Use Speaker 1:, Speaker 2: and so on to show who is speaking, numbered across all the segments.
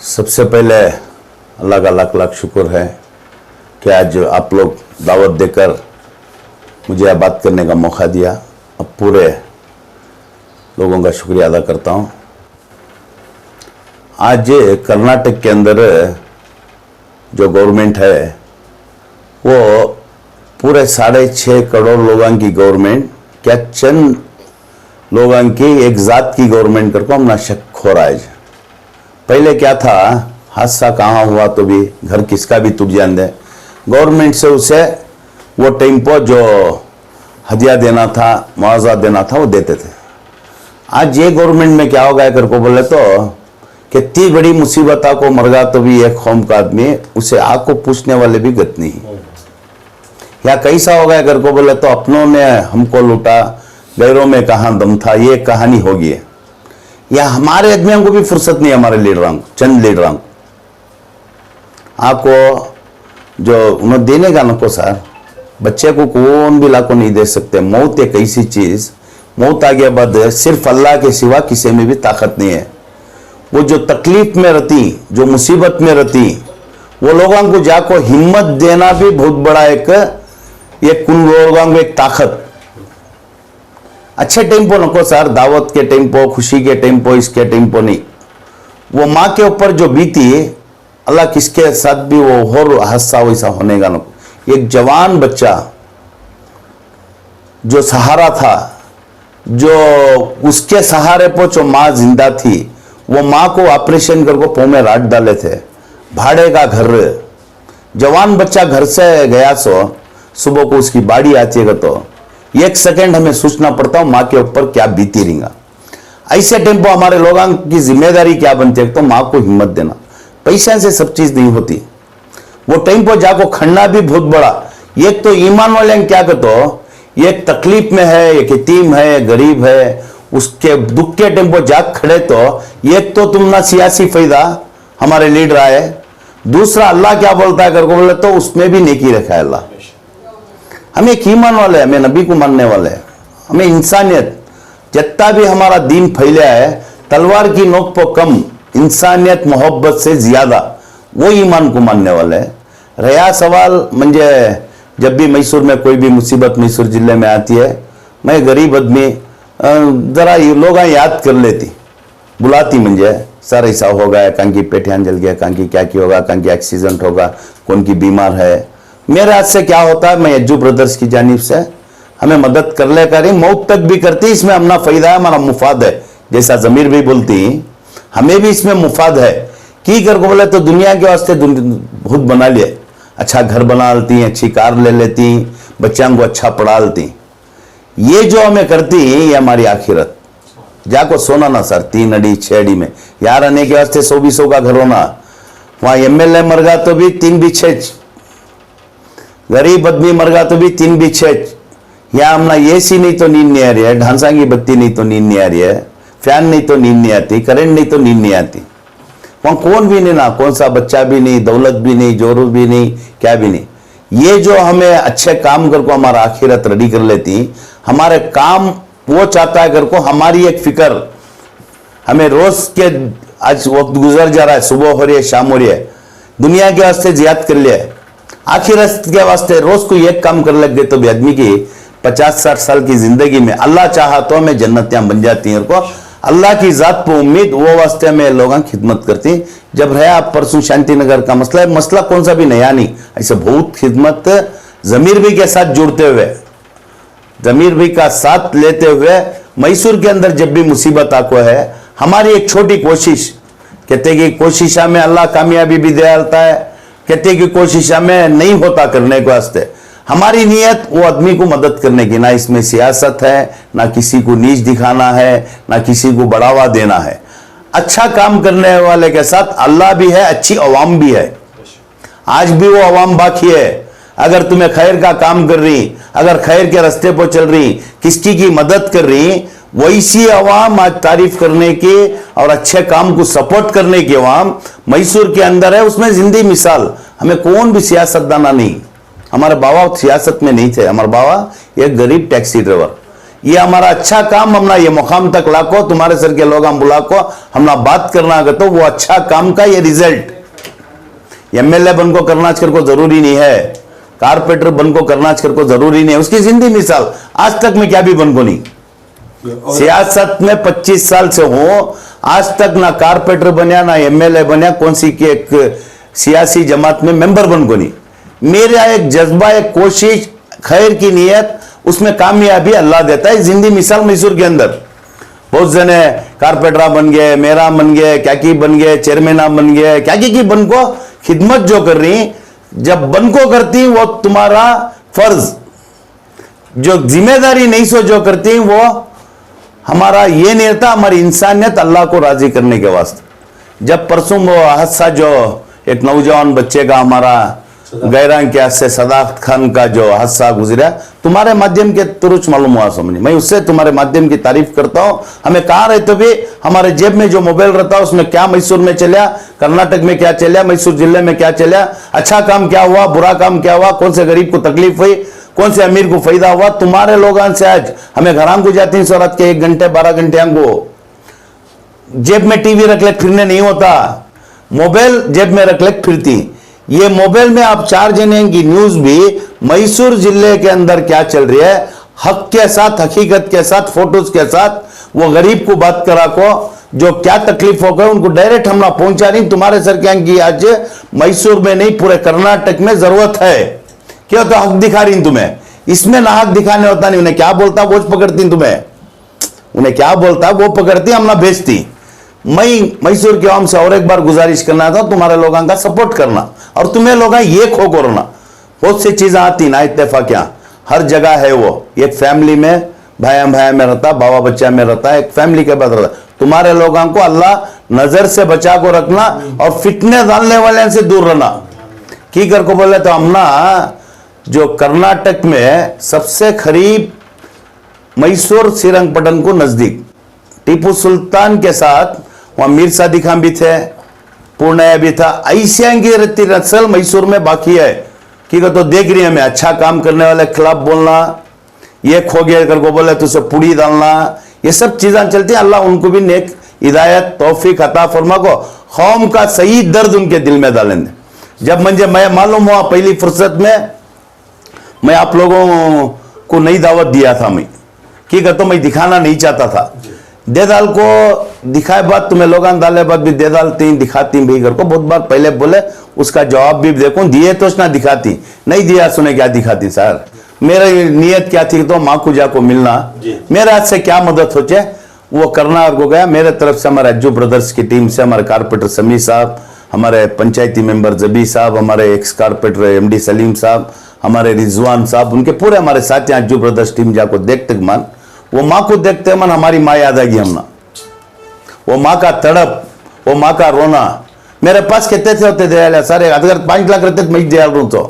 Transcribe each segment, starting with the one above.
Speaker 1: सबसे पहले अल्लाह का लाख लाख शुक्र है कि आज आप लोग दावत देकर मुझे यह बात करने का मौका दिया। अब पूरे लोगों का शुक्रिया अदा करता हूँ। आज कर्नाटक के अंदर जो गवर्नमेंट है वो पूरे 6.5 करोड़ लोगों की गवर्नमेंट क्या चंद लोगों की एक जात की गवर्नमेंट करके हमने शक हो रहा है। पहले क्या था, हादसा कहाँ हुआ तो भी घर किसका भी टूट जाने गवर्नमेंट से उसे वो टाइम पर जो हदिया देना था, मुआवजा देना था वो देते थे। आज ये गवर्नमेंट में क्या होगा कर को बोले तो कि इतनी बड़ी मुसीबत को मरगा तो भी एक कौम का आदमी उसे आग को पूछने वाले भी गत नहीं। या कैसा होगा कर को बोले तो अपनों ने हमको लूटा, गैरों में कहाँ दम था, ये कहानी होगी। या हमारे आदमियों को भी फुर्सत नहीं, हमारे लीडरों चंद लीडरों आपको जो उन्हें देने का नको सर, बच्चे को कौन भी लाको नहीं दे सकते। मौत एक ऐसी चीज, मौत आगे बाद सिर्फ अल्लाह के सिवा किसी में भी ताकत नहीं है। वो जो तकलीफ में रहती, जो मुसीबत में रहती, वो लोगों को जाको हिम्मत देना भी बहुत बड़ा एक उन लोगों को एक ताकत। अच्छे टाइम पर नको सर, दावत के टाइम पर, खुशी के टाइम पर, इसके टाइम पर नहीं। वो माँ के ऊपर जो बीती, अल्लाह किसके साथ भी वो और हादसा वैसा होने का नको। एक जवान बच्चा जो सहारा था, जो उसके सहारे पर जो माँ जिंदा थी, वो माँ को ऑपरेशन करके पाँव में राट डाले थे। भाड़े का घर, जवान बच्चा घर से गया सो सुबह को उसकी बाड़ी आती है तो 1 सेकंड हमें सोचना पड़ता है माँ के ऊपर क्या बीती रहेगा। ऐसे टाइम पर हमारे लोगों की जिम्मेदारी क्या बनती है, तो माँ को हिम्मत देना। पैसे से सब चीज नहीं होती। वो टाइम पर जाको खड़ना भी बहुत बड़ा। एक तो ईमान वाले क्या कहते, एक तकलीफ में है, एक यतीम है, गरीब है, उसके दुख के टाइम पर जाग खड़े तो एक तो तुम ना सियासी फायदा हमारे लीडर आए, दूसरा अल्लाह क्या बोलता है करके बोले तो उसमें भी नेकी रखा है अल्लाह। हमें एक ईमान वाले, हमें नबी को मानने वाले, हमें इंसानियत जितना भी हमारा दीन फैला है, तलवार की नोक पर कम, इंसानियत मोहब्बत से ज्यादा, वो ईमान को मानने वाले है। रहा सवाल म्हणजे जब भी मैसूर में कोई भी मुसीबत मैसूर जिले में आती है, मैं गरीब आदमी जरा लोग याद कर लेती, बुलाती म्हणजे सर ऐसा हो गया, कहीं की पेटियान जल गया, कहीं की क्या की होगा, कहीं की एक्सीडेंट होगा, कौन की बीमार है। मेरे हाथ से क्या होता है, मैं अज्जू ब्रदर्स की जानिब से हमें मदद कर ले करी, मौत तक भी करती, इसमें अपना फायदा है, हमारा मुफाद है। जैसा जमीर भी बोलती, हमें भी इसमें मुफाद है। की कर को बोले तो दुनिया के वास्ते बहुत बना लिए, अच्छा घर बना लेती, अच्छी कार ले लेती, बच्चों को अच्छा पढ़ा लेती। ये जो हमें करती ये हमारी आखिरत। जाको सोना ना सर 3 अड़ी 6 अड़ी में यार आने के वास्ते 100-200 का घर होना, वहां एमएलए मर गया तो भी 3 बिछे, गरीब आदमी मर गया तो भी 3 बिछे। यहाँ हमना एसी नहीं तो नींद नहीं आ रही है, ढांसा की बत्ती नहीं तो नींद नहीं आ रही है, फैन नहीं तो नींद नहीं आती, करंट नहीं तो नींद नहीं आती। वहां कौन भी नहीं ना, कौन सा बच्चा भी नहीं, दौलत भी नहीं, जोरू भी नहीं, क्या भी नहीं। ये जो हमें अच्छे काम करको हमारा आखिरत रेडी कर लेती, हमारे काम वो चाहता है करको हमारी एक फिक्र, हमें रोज के आज वक्त गुजर जा रहा है, सुबह हो रही है, शाम हो रही है, दुनिया के वास्ते जियाद कर लिया है, आखिरत के वास्ते रोज को एक काम कर लग गए तो भी आदमी की 50-60 साल की जिंदगी में अल्लाह चाहा तो हमें जन्नतियां बन जाती हैं। को अल्लाह की जात पर उम्मीद, वो वास्ते में लोगों की खिदमत करती। जब रहे आप परसों शांति नगर का मसला है, मसला कौन सा भी नया नहीं, ऐसे बहुत खिदमत जमीर भी के साथ जुड़ते हुए, जमीर भी का साथ लेते हुए मैसूर के अंदर जब भी मुसीबत आको है, हमारी एक छोटी कोशिश, कहते कि कोशिश में अल्लाह कामयाबी भी दे डालता है, कहते कि कोशिश में नहीं होता करने के वास्ते। हमारी नीयत वो आदमी को मदद करने की, ना इसमें सियासत है, ना किसी को नीच दिखाना है, ना किसी को बढ़ावा देना है। अच्छा काम करने वाले के साथ अल्लाह भी है, अच्छी अवाम भी है। आज भी वो अवाम बाकी है। अगर तुम्हें खैर का काम कर रही, अगर खैर के रास्ते पर चल रही, किसकी की मदद कर रही, वैसी अवाम आज तारीफ करने की और अच्छे काम को सपोर्ट करने की अवाम मैसूर के अंदर है। उसमें जिंदी मिसाल, हमें कौन भी सियासतदाना नहीं, हमारे बाबा सियासत में नहीं थे, हमारे बाबा एक गरीब टैक्सी ड्राइवर, ये हमारा अच्छा काम हमना ये मुकाम तक लाको, तुम्हारे सर के लोग हम बुला को हमना बात करना अगर तो वो अच्छा काम का ये रिजल्ट एमएलए बन को करना कर को जरूरी नहीं है, कारपेंटर बन को करना कर को जरूरी नहीं है। उसकी जिंदगी मिसाल आज तक मैं क्या भी बन को नहीं, सियासत में 25 साल से हूं, आज तक ना कारपेंटर बनया ना एमएलए बनया, कौन सी की एक सियासी जमात में मेंबर बन को नहीं। मेरा एक जज्बा, एक कोशिश, खैर की नीयत, उसमें कामयाबी अल्लाह देता है। जिंदगी मिसाल मैसूर के अंदर बहुत जने कारपेंटरा बन गए, मेरा बन गए, क्या की बन गए, चेयरमैन बन गए, क्या की बन को खिदमत जो कर रही, जब बन को करती वो तुम्हारा फर्ज, जो जिम्मेदारी नहीं सो जो करती वो हमारा ये नहीं रहता, हमारी इंसानियत अल्लाह को राजी करने के वास्ते। जब परसों वो हादसा जो एक नौजवान बच्चे का हमारा गैरां के से सदाकत खान का जो हादसा गुजरा, तुम्हारे माध्यम के तुरुच मालूम हुआ समझे, मैं उससे तुम्हारे माध्यम की तारीफ करता हूं। हमें कहां रहते भी हमारे जेब में जो मोबाइल रहता है उसमें क्या मैसूर में चलिया, कर्नाटक में क्या चलिया, मैसूर जिले में क्या चलिया, अच्छा काम क्या हुआ, बुरा काम क्या हुआ, कौन से गरीब को तकलीफ हुई, कौन से अमीर को फायदा हुआ, तुम्हारे लोगों से आज हमें घरां को जाती है रात के 1 घंटे 12 घंटे को जेब में टीवी रख ले फिरने नहीं होता, मोबाइल जेब में रख ले फिरती। ये मोबाइल में आप 4 जने की न्यूज भी मैसूर जिले के अंदर क्या चल रही है, हक के साथ, हकीकत के साथ, फोटोज के साथ, वो गरीब को बात करा को जो क्या तकलीफ हो गई उनको डायरेक्ट हमने पहुंचा नहीं। तुम्हारे सर क्या की आज मैसूर में नहीं पूरे कर्नाटक में जरूरत है, क्या तो हक दिखा रही तुम्हें, इसमें ना हक दिखाने होता नहीं, उन्हें क्या बोलता वो पकड़ती, तुम्हें उन्हें क्या बोलता वो पकड़ती, हमने भेजती। मैं मैसूर के आवाम से और एक बार गुजारिश करना था, तुम्हारे लोगों का सपोर्ट करना और तुम्हें लोग ये खो करना, बहुत सी चीजें आती ना इत्तेफाकियां हर जगह है, वो एक फैमिली में भाया भाया में रहता, बाबा बच्चा में रहता है, एक फैमिली के बाद रहता। तुम्हारे लोगों को अल्लाह नजर से बचा को रखना और फिटने डालने वाले से दूर रहना। की कर को बोले तो हमना जो कर्नाटक में सबसे करीब मैसूर श्रीरंगपट्टनम को नजदीक टीपू सुल्तान के साथ वहां मीर सादी खान भी थे, पूर्णया भी था, ऐसिया की रत्ती नस्ल मैसूर में बाकी है। कि तो देख रही है हमें अच्छा काम करने वाले खिलाफ बोलना, ये खो गया कर को बोले तो उसे पुड़ी डालना, ये सब चीजें चलती हैं। अल्लाह उनको भी नेक हिदायत तौफीक अता फरमा को, कौम का सही दर्द उनके दिल में डालेंगे। जब मुझे मैं मालूम हुआ पहली फुर्सत में मैं आप लोगों को नहीं दावत दिया था, मैं की तो मैं दिखाना नहीं चाहता था। देदाल को दिखाए बात तुम्हें लोग डाले बात भी देदाल तीन दिखाती भाई घर को बहुत बार पहले बोले, उसका जवाब भी देखो दिए तो ना दिखाती, नहीं दिया सुने क्या दिखाती। सर मेरी नीयत क्या थी तो माँ कुजा को मिलना, मेरे हाथ से क्या मदद हो जाए वो करना को गया। मेरे तरफ से हमारे अज्जू ब्रदर्स की टीम से हमारे कारपेंटर समी साहब, हमारे पंचायती मेंबर जबी साहब, हमारे एक्स कारपेंटर एमडी सलीम साहब, हमारे रिजवान साहब, उनके पूरे हमारे साथी अज्जू ब्रदर्स टीम जाको देखते मन, वो माँ को देखते मन हमारी माँ याद आ गई हमना, वो माँ का तड़प, वो माँ का रोना। मेरे पास कितने थे होते दयाल सारे, अगर 5 लाख रहते तो मैं दयाल रू तो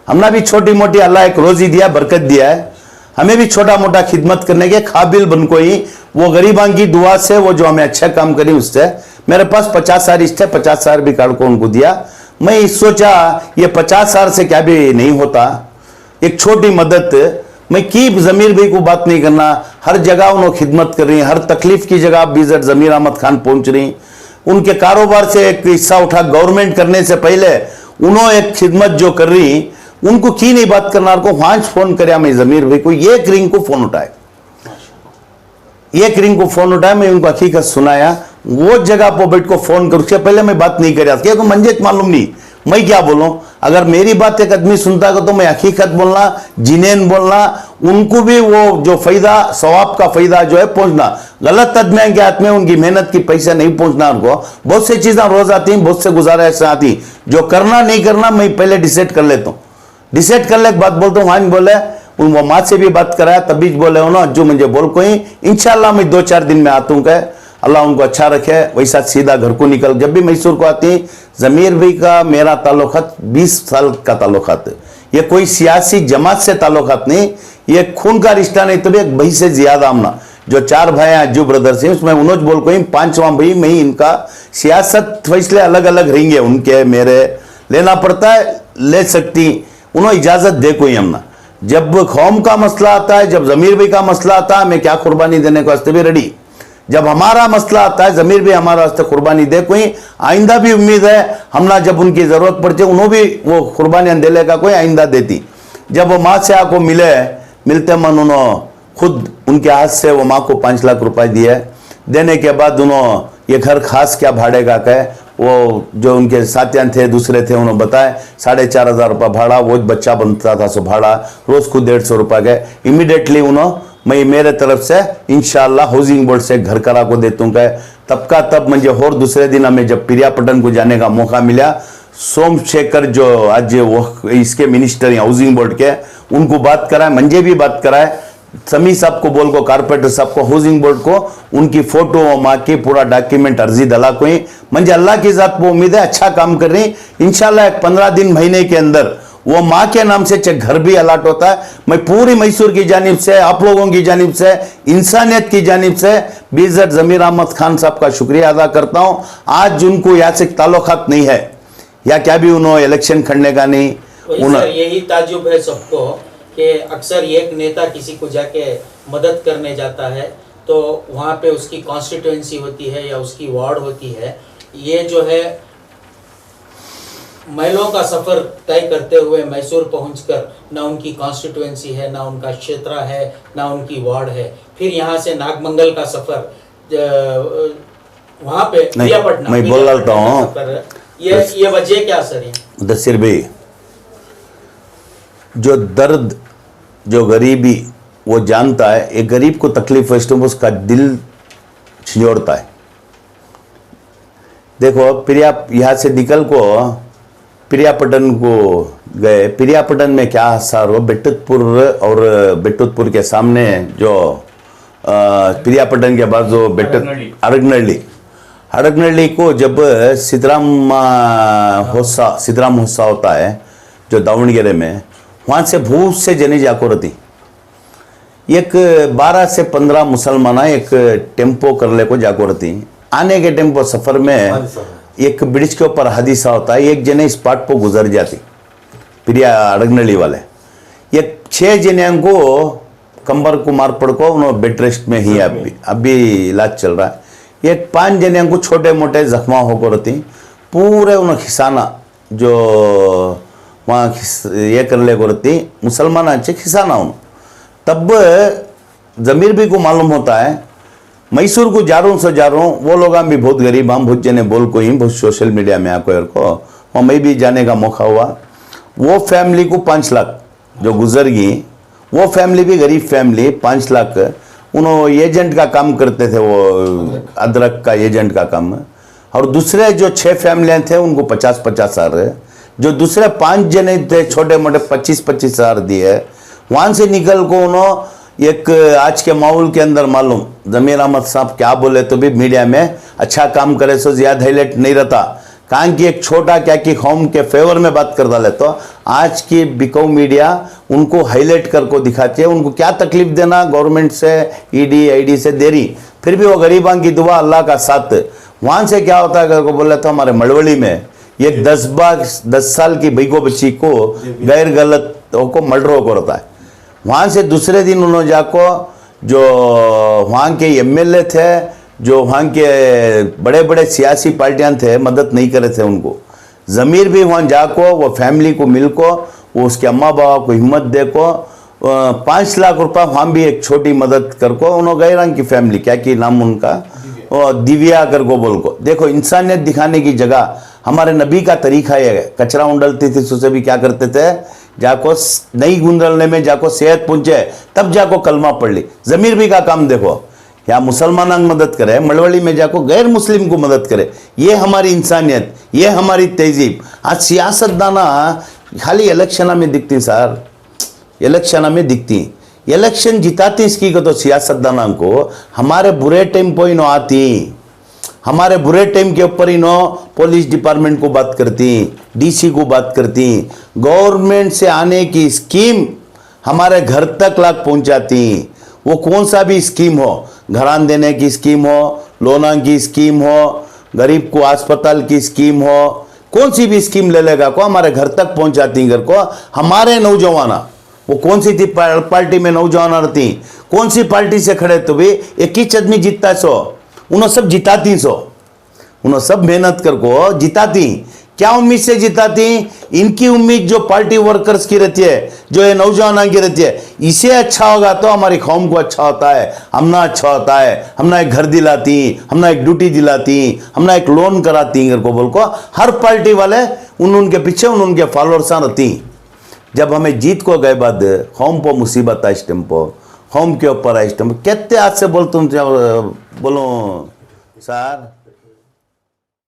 Speaker 1: हमने भी छोटी मोटी अल्लाह एक रोजी दिया, बरकत दिया है, हमें भी छोटा मोटा खिदमत करने के काबिल बन को ही वो गरीबां की दुआ से वो जो हमें अच्छा काम करी उससे मेरे पास 50,000 थे, 50,000 भी काट को उनको दिया। मैं सोचा ये 50,000 से क्या भी नहीं होता, एक छोटी मदद। मैं की जमीर भाई को बात नहीं करना, हर जगह उन्होंने खिदमत कर रही, हर तकलीफ की जगह बीजर जमीर अहमद खान पहुंच रही, उनके कारोबार से एक हिस्सा उठा गवर्नमेंट करने से पहले उन्होंने एक खिदमत जो कर रही उनको की नहीं बात करना को वहां फोन कर मैं जमीर भाई को एक रिंग को फोन उठाए, एक रिंग को फोन उठाया, मैं उनको हकीकत सुनाया, वो जगह पर बैठ को फोन कर, उसके पहले मैं बात नहीं कर क्योंकि मंजित मालूम नहीं मैं क्या बोलूं। अगर मेरी बात एक आदमी सुनता तो मैं हकीकत बोलना, जिनेन बोलना, उनको भी वो जो फायदा सवाब का फायदा जो है पहुंचना, गलत आदमी के हाथ में उनकी मेहनत की पैसा नहीं पहुंचना। उनको बहुत सी चीजें रोज आती हैं, बहुत से गुजारिश आती, जो करना नहीं करना मैं पहले डिसाइड कर लेता हूँ, डिसाइड कर ले बात बोलता हूँ। हाँ बोले उन वो माँ से भी बात कराया तभी बोले हो ना जो मुझे बोल कोई इंशाल्लाह मैं 2-4 दिन में आता हूँ, कह अल्लाह उनको अच्छा रखे। वैसा सीधा घर को निकल, जब भी मैसूर को आती जमीर भाई का मेरा ताल्लुकात 20 साल का ताल्लुकात, ये कोई सियासी जमात से ताल्लुकात नहीं, ये खून का रिश्ता नहीं तो भी एक भाई से ज्यादा आमना। जो 4 भाई हैं अज्जू ब्रदर्स हैं उसमें उन्होंने बोल कोई 5वां भाई में ही इनका सियासत फैसले अलग अलग रहेंगे, उनके मेरे लेना पड़ता है ले सकती, उन्होंने इजाजत दे कोई हमना जब कौम का मसला आता है, जब जमीर भी का मसला आता है, मैं क्या कुर्बानी देने को वास्ते भी रेडी। जब हमारा मसला आता है, जमीर भी हमारा वास्ते कुर्बानी दे। कोई आइंदा भी उम्मीद है हमला जब उनकी जरूरत पड़ती है उन्होंने भी वो कुर्बानियां दे लेगा, कोई आइंदा देती। जब वो माँ से आपको मिलते मन उन्होंने खुद उनके हाथ से वो माँ को 5 लाख रुपए दिए। देने के बाद उन्होंने ये घर खास क्या भाड़े का कहे, वो जो उनके साथियां थे दूसरे थे उन्होंने बताया 4,500 रुपये भाड़ा, वो बच्चा बनता था सो भाड़ा रोज को 150 रुपये के। इमीडिएटली उन्होंने मैं मेरे तरफ से इंशाल्लाह हाउसिंग बोर्ड से घर करा को देता हूँ। तब का तब मुझे और दूसरे दिन हमें जब पिरियापटन को जाने का मौका मिला, सोमशेखर जो आज वो इसके मिनिस्टर हैं हाउसिंग बोर्ड के, उनको बात कराए, मुझे भी बात कराए, समी साहब को बोल को, कारपेंटर साहब को, हाउसिंग बोर्ड को, उनकी फोटो माँ की पूरा डॉक्यूमेंट अर्जी दला कोई। मुझे अल्लाह की जात को उम्मीद है अच्छा काम कर रही। इंशाल्लाह 15 दिन महीने के अंदर वो माँ के नाम से घर भी अलाट होता है। मैं पूरी मैसूर की जानिब से, आप लोगों की जानिब से, इंसानियत की जानिब से बेइज्जत जमीर अहमद खान साहब का शुक्रिया अदा करता हूँ। आज उनको यहाँ से ताल्लुकात नहीं है या क्या भी उन्होंने इलेक्शन खड़ने का नहीं।
Speaker 2: यही ताजुब है सबको कि अक्सर एक नेता किसी को जाके मदद करने जाता है तो वहाँ पे उसकी कॉन्स्टिट्यूएंसी होती है या उसकी वार्ड होती है। ये जो है महिलाओं का सफ़र तय करते हुए मैसूर पहुंचकर ना उनकी कॉन्स्टिट्यूएंसी है, ना उनका क्षेत्र है, ना उनकी वार्ड है, फिर यहाँ से नागमंगल का सफ़र वहाँ पे पिरियापटना,
Speaker 1: मैं बोल रहा हूँ
Speaker 2: ये वजह क्या सर है
Speaker 1: दसीर भाई, जो दर्द जो गरीबी वो जानता है, एक गरीब को तकलीफ है तो उसका दिल छिजोड़ता है। देखो यहाँ से निकल को पिरियापटन को गए, पिरियापटन में क्या हादसा हुआ, बेट्टुतपुर और बेट्टुतपुर के सामने जो पिरियापटन के बाद जो हड़गनहल्ली को जब सीताराम होस्सा होता है जो दावणगेरे में, वहाँ से बहुत से जने जाको रहती। एक 12 से 15 मुसलमान एक टेम्पो कर ले को जाको रहती। आने के टेम्पो सफ़र में एक ब्रिज के ऊपर हादसा होता है, एक जने स्पॉट पर गुजर जाती पिरिया हड़गनहल्ली वाले। ये 6 जने को कंबर को मार पड़ को उन्होंने बेड रेस्ट में ही अभी इलाज चल रहा है। एक 5 जने को छोटे मोटे जख्मा होकर रहती। पूरे उन्हें खिसाना जो वहाँ ये कर ले को रहती मुसलमान अच्छे खिसाना उन। तब जमीर भी को मालूम होता है मैसूर को जा रहा हूँ वो लोग भी बहुत गरीब, हम बहुत जने बोल को ही बहुत सोशल मीडिया में आको को वहाँ मैं भी जाने का मौका हुआ। वो फैमिली को 5 लाख जो गुजर गई, वो फैमिली भी गरीब फैमिली, 5 लाख उन्होंने एजेंट का काम करते थे, वो अदरक का एजेंट का काम। और दूसरे जो 6 फैमिलियाँ थे उनको 50-50 हज़ार, जो दूसरे 5 जने थे छोटे मोटे 25-25 हज़ार दिए। वहाँ से निकल को उन्होंने एक आज के माहौल के अंदर मालूम जमीर अहमद साहब क्या बोले तो भी मीडिया में अच्छा काम करे सो ज़्यादा हाईलाइट नहीं रहता, कारण कि एक छोटा क्या कि कौम के फेवर में बात कर डाले। तो आज की बिकाऊ मीडिया उनको हाईलाइट कर को दिखाती है, उनको क्या तकलीफ देना गवर्नमेंट से, ईडी आईडी से दे रही, फिर भी वो गरीबां की दुआ अल्लाह का साथ। वहाँ से क्या होता है को बोले तो हमारे मड़वली में एक 10 साल की बेगो बच्ची को गैर गलत को मर्डर को रहता है। वहाँ से दूसरे दिन उन्होंने जाको जो वहाँ के एमएलए थे, जो वहाँ के बड़े बड़े सियासी पार्टियां थे, मदद नहीं करे थे उनको। ज़मीर भी वहाँ जाको वो फैमिली को मिल को वो उसके अम्मा बाबा को हिम्मत दे को 5 लाख रुपए वहाँ भी एक छोटी मदद कर को उन्होंने गए रंग की फैमिली क्या कि नाम उनका दिव्या कर को बोल को। देखो इंसानियत दिखाने की जगह हमारे नबी का तरीका है, कचरा उंडलती थी उससे भी क्या करते थे, जाको नहीं गुंदलने में जाको सेहत पहुंचे तब जाको कलमा पढ़ ली। जमीर भी का काम देखो, या मुसलमान मदद करे, मड़वली में जाको गैर मुस्लिम को मदद करे। ये हमारी इंसानियत, ये हमारी तहजीब। आज सियासतदाना खाली इलेक्शन में दिखती सर, इलेक्शन में दिखती, इलेक्शन जिताती इसकी को तो सियासतदाना को हमारे बुरे टाइम पर ही नो आती, हमारे बुरे टाइम के ऊपर ही नो पुलिस डिपार्टमेंट को बात करती, डीसी को बात करती, गवर्नमेंट से आने की स्कीम हमारे घर तक लाग पहुंचाती। वो कौन सा भी स्कीम हो, घरान देने की स्कीम हो, लोना की स्कीम हो, गरीब को अस्पताल की स्कीम हो, कौन सी भी स्कीम ले लेगा को हमारे घर तक पहुंचाती। घर को हमारे नौजवाना वो कौन सी थी पार्टी में नौजवान थी, कौन सी पार्टी से खड़े तो भी एक ही आदमी जीतता है सो, उन्होंने सब जिताती सो, उन्होंने सब मेहनत कर को जिताती। क्या उम्मीद से जिताती? इनकी उम्मीद जो पार्टी वर्कर्स की रहती है, जो ये नौजवान की रहती है, इसे अच्छा होगा तो हमारी कौम को अच्छा होता है, हमना अच्छा होता है, हमना एक घर दिलाती, हमना एक ड्यूटी दिलाती, हमना एक लोन कराती को बोल को हर पार्टी वाले उनके पीछे उनके फॉलोअर्स रहती। जब हमें जीत को गए बाद कौम पर मुसीबत आई इस टाइम पर, कौम के ऊपर आई इस टाइम, कहते आज से बोल तुम बोलो सर